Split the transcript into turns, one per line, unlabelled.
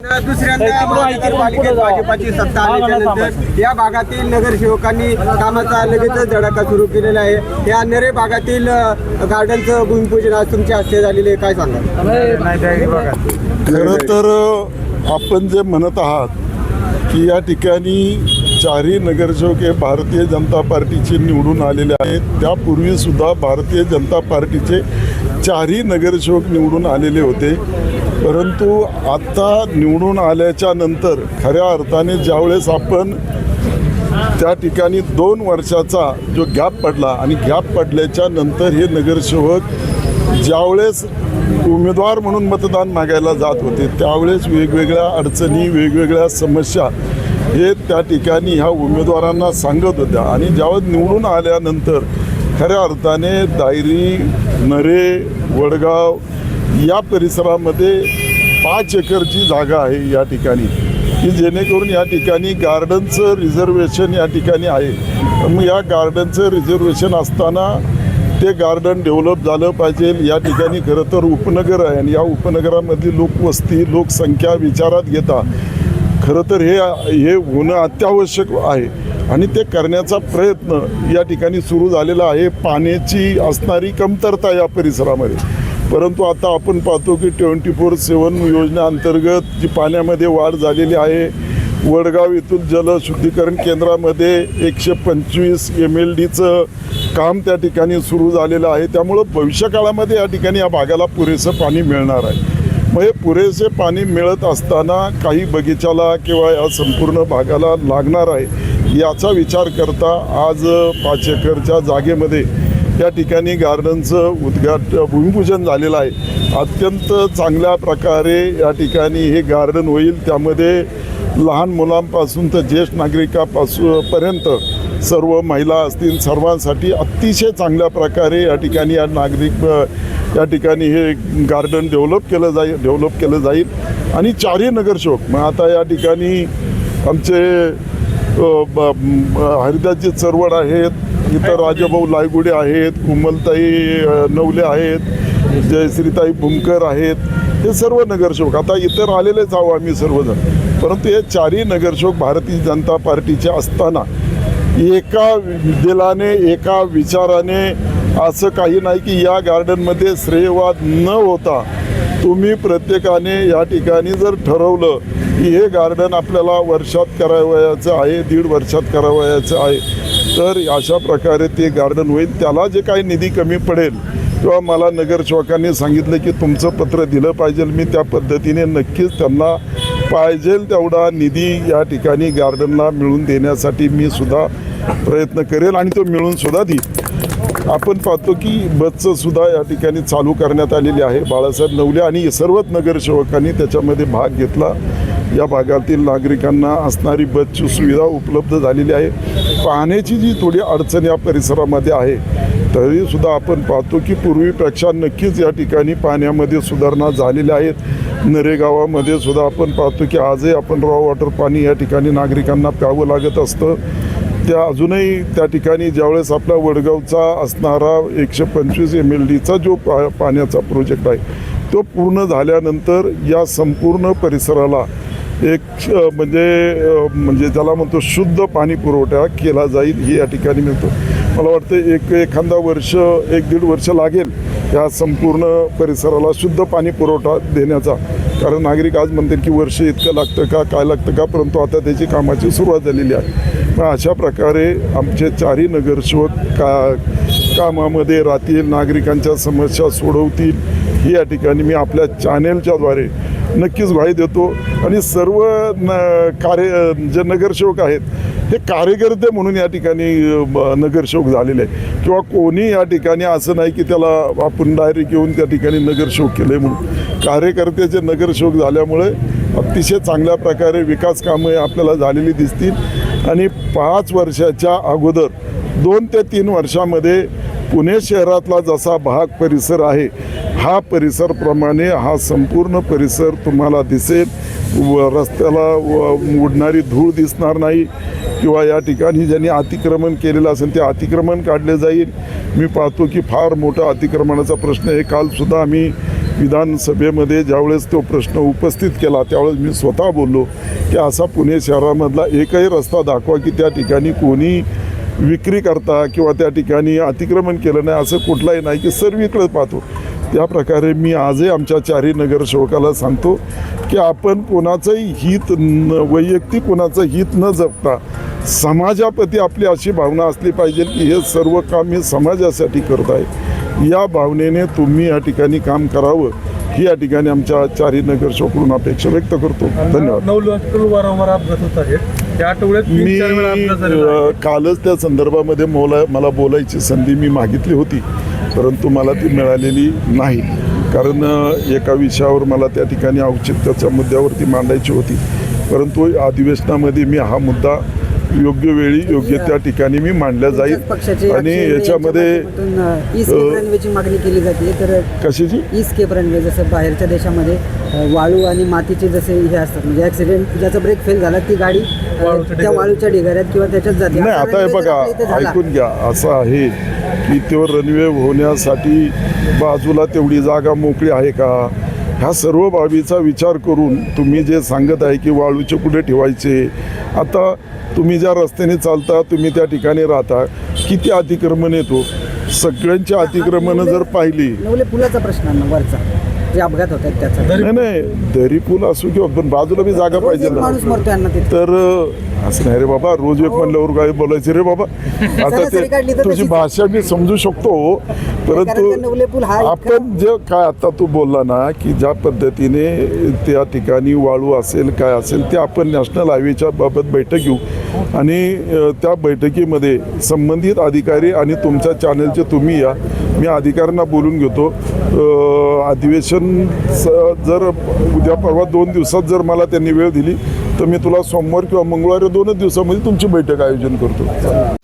दुसऱ्यांदा महानगरपालिकेत भाजपाची सत्ता आल्यानंतर या भागातील नगरसेवकांनी कामाचा लगेचच धडाका सुरू केलेला आहे। या नरे भागातील गार्डनचं भूमिपूजन आज तुमच्या हस्ते झालेले आहे, काय सांगा? खरं तर आपण जे म्हणत आहात की या ठिकाणी चारही नगरसेवक हे भारतीय जनता पार्टीचे निवडून आलेले आहेत। त्यापूर्वीसुद्धा भारतीय जनता पार्टीचे चारही नगरसेवक निवडून आलेले होते, परंतु आता निवडून आल्याच्या नंतर खऱ्या अर्थाने ज्यावेळेस आपण त्या ठिकाणी 2 वर्षाचा जो गॅप पडला आणि गॅप पडल्याच्या नंतर हे नगरसेवक ज्यावेळेस उमेदवार म्हणून मतदान मागायला जात होते त्यावेळेस वेगवेगळ्या अडचणी वेगवेगळ्या समस्या हे त्या ठिकाणी ह्या उमेदवारांना सांगत होत्या आणि ज्यावेळेस निवडून आल्यानंतर खऱ्या अर्थाने दायरी, नरे, वडगाव या परिसरामध्ये 5 एकरची जागा आहे या ठिकाणी, की जेणेकरून या ठिकाणी गार्डनचं रिझर्वेशन या ठिकाणी आहे। मग या गार्डनचं रिझर्वेशन असताना ते गार्डन डेव्हलप झालं पाहिजे। या ठिकाणी खरं तर उपनगर आहे आणि या उपनगरामधली लोकवस्ती लोकसंख्या विचारात घेता खरं तर हे होणं अत्यावश्यक आहे आणि ते करण्याचा प्रयत्न या ठिकाणी सुरू झालेला आहे। पाण्याची असणारी कमतरता या परिसरामध्ये, परंतु आता आपण पाहतो की 24/7 योजनेअंतर्गत जी पाण्यामध्ये वाढ झालेली आहे। वडगाव येथील जलशुद्धीकरण केंद्रामध्ये 125 MLDचं काम त्या ठिकाणी सुरू झालेलं आहे। त्यामुळं भविष्यकाळामध्ये या ठिकाणी या भागाला पुरेसं पाणी मिळणार आहे। मग हे पुरेसे पाणी मिळत असताना काही बगीचाला किंवा या संपूर्ण भागाला लागणार आहे याचा विचार करता आज 5 एकरच्या जागेमध्ये या ठिकाणी गार्डनचं भूमिपूजन झालेलं आहे। अत्यंत चांगल्या प्रकारे या ठिकाणी हे गार्डन होईल। त्यामध्ये लहान मुलांपासून तर ज्येष्ठ नागरिकांपर्यंत सर्व महिला असतील सर्वांसाठी अतिशय चांगल्या प्रकारे या ठिकाणी या ठिकाणी हे गार्डन डेव्हलप केलं जाईल आणि चारही नगरसेवक मग आता या ठिकाणी आमचे हरिदासजी चरवड आहेत, इतर राजाभाऊ लायगुडे आहेत, कुमलताई नवले आहेत, जयश्रीताई भूमकर आहेत, हे सर्व नगरसेवक आता इतर आलेलेच आहो आम्ही सर्वजण, परंतु हे चारही नगरसेवक भारतीय जनता पार्टीचे असताना एका दिलाने एका विचाराने असं काही नाही की या गार्डनमध्ये श्रेयवाद न होता तुम्ही प्रत्येकाने या ठिकाणी जर ठरवलं की हे गार्डन आपल्याला वर्षात करावयाचं आहे, 1.5 वर्षात करावयाचं आहे, तर अशा प्रकारे ते गार्डन होईल। त्याला जे काही निधी कमी पडेल किंवा मला नगरसेवकांनी सांगितलं की तुमचं पत्र दिलं पाहिजे, मी त्या पद्धतीने नक्कीच त्यांना पाहिजे तेवढा निधी या ठिकाणी गार्डनला मिळवून देण्यासाठी मी सुद्धा प्रयत्न करेल आणि तो मिळून सुद्धा देईल। आपण पाहतो की बसचं सुद्धा या ठिकाणी चालू करण्यात आलेली आहे। बाळासाहेब नवले आणि सर्वच नगरसेवकांनी त्याच्यामध्ये भाग घेतला। या भागातील नागरिकांना असणारी बसची सुविधा उपलब्ध झालेली आहे। पाण्याची जी थोडी अडचण या परिसरामध्ये आहे तरीसुद्धा आपण पाहतो की पूर्वीपेक्षा नक्कीच या ठिकाणी पाण्यामध्ये सुधारणा झालेल्या आहेत। नरेगावामध्ये सुद्धा आपण पाहतो की आजही आपण रॉ वॉटर पाणी या ठिकाणी नागरिकांना प्यावं लागत असतं। त्या अजूनही त्या ठिकाणी ज्यावेळेस आपला वडगावचा असणारा 125 MLDचा जो पाण्याचा प्रोजेक्ट आहे तो पूर्ण झाल्यानंतर या संपूर्ण परिसराला एक म्हणजे ज्याला म्हणतो शुद्ध पाणी पुरवठा केला जाईल हे या ठिकाणी मिळतो। मला वाटतं एखादा वर्ष 1-1.5 वर्ष लागेल या संपूर्ण परिसराला शुद्ध पाणी पुरवठा देण्याचा, कारण नागरिक आज म्हणतात की वर्ष इतकं लागतं का काय लागतं का, परंतु आता त्याची कामाची सुरुवात झालेली आहे। मग अशा प्रकारे आमचे चारही नगरसेवक कामामध्ये राहतील, नागरिकांच्या समस्या सोडवतील ही या ठिकाणी मी आपल्या चॅनेलच्याद्वारे नक्कीच ग्वाही देतो। आणि सर्व जे नगरसेवक आहेत हे कार्यकर्ते म्हणून या ठिकाणी नगरसेवक झालेले आहे किंवा कोणी या ठिकाणी असं नाही की त्याला आपण डायरेक्ट येऊन त्या ठिकाणी नगरसेवक केले म्हणून। कार्यकर्त्याचे नगरसेवक झाल्यामुळे अतिशय चांगल्या प्रकारे विकास कामं आपल्याला झालेली दिसतील आणि 5 वर्षाच्या अगोदर 2 ते 3 वर्षामध्ये पुणे शहरातला जसा भाग परिसर आहे हा परिसरप्रमाणे हा संपूर्ण परिसर तुम्हाला दिसेल। रस्त्याला उडणारी धूळ दिसणार नाही किंवा या ठिकाणी ज्यांनी अतिक्रमण केलेलं असेल ते अतिक्रमण काढले जाईल। मी पाहतो की फार मोठा अतिक्रमणाचा प्रश्न आहे। कालसुद्धा आम्ही विधानसभेमध्ये ज्यावेळेस तो प्रश्न उपस्थित केला त्यावेळेस मी स्वतः बोललो की असा पुणे शहरामधला एकही रस्ता दाखवा की त्या ठिकाणी कोणी विक्री करता किंवा त्या ठिकाणी अतिक्रमण केलं नाही असं कुठलाही नाही की सर्वीकडे पाहतो. त्या प्रकारे मी आजही आमच्या चारही नगरसेवकाला सांगतो की आपण कोणाचंही हित वैयक्तिक कोणाचं हित न जपता समाजाप्रती आपली अशी भावना असली पाहिजे की हे सर्व काम मी समाजासाठी करत आहे, या भावनेने तुम्ही या ठिकाणी काम करावं ही या ठिकाणी आमच्या चारही नगरसेवकांकडून अपेक्षा व्यक्त करतो. धन्यवाद.
9 लोकल वारंवार अपघात होत आहेत. त्या आठवड्यात
मी
3-4 वेळा अपघात झालेला आहे.
कालच त्या संदर्भामध्ये मला बोलायची संधी मी मागितली होती, परंतु मला ती मिळालेली नाही. कारण एका विषयावर मला त्या ठिकाणी औचित्याच्या मुद्द्यावरती मांडायची होती, परंतु अधिवेशनामध्ये मी हा मुद्दा योग्य वेळी योग्य त्या ठिकाणी मी मांडला जाईल. आणि याच्यामध्ये
ची मागणी केली जाते. तर
कशाची
इस्केप रनवे, जसं बाहेरच्या देशामध्ये वाळू आणि मातीचे जसे हे असतात, म्हणजे ऍक्सिडेंट ज्याचा ब्रेक फेल झाला ती गाडी त्या वाळूच्या ढिगाऱ्यात किंवा त्याच्यात जाते.
नाही, आता हे बघा, ऐकून घ्या, असं आहे की तो रनवे होण्यासाठी बाजूला तेवढी जागा मोकळी आहे का, ह्या सर्व बाबीचा विचार करून तुम्ही जे सांगत आहे की वाळूचे कुठे ठेवायचे. आता तुम्ही ज्या रस्त्याने चालता, तुम्ही त्या ठिकाणी राहता, किती अतिक्रमण येतो. सगळ्यांची अतिक्रमणं जर पाहिली,
नवले पुलाचा प्रश्न आहे ना वरचा, जे अपघात होत आहेत त्याचा.
नाही दरी पूल असू किंवा पण बाजूला बी जागा पाहिजे ना.
माणूस मरतो यांना तिथे.
तर असं नाही रे बाबा, रोज एक म्हणल्यावर काय बोलायचं रे बाबा. आता ते तुझी भाषा मी समजू शकतो, परंतु आपण जे काय आता तू बोलला ना की ज्या पद्धतीने त्या ठिकाणी वाळू असेल काय असेल ते आपण नॅशनल हायवेच्या बाबत बैठक घेऊ आणि त्या बैठकीमध्ये संबंधित अधिकारी आणि तुमच्या चॅनलचे तुम्ही या, मी अधिकाऱ्यांना बोलून घेतो. अधिवेशन जर उद्या परवा 2 दिवसात जर मला त्यांनी वेळ दिली तर मी तुला सोमवार किंवा मंगळवारी 2 दिवसामध्ये तुमची बैठक आयोजन करतो.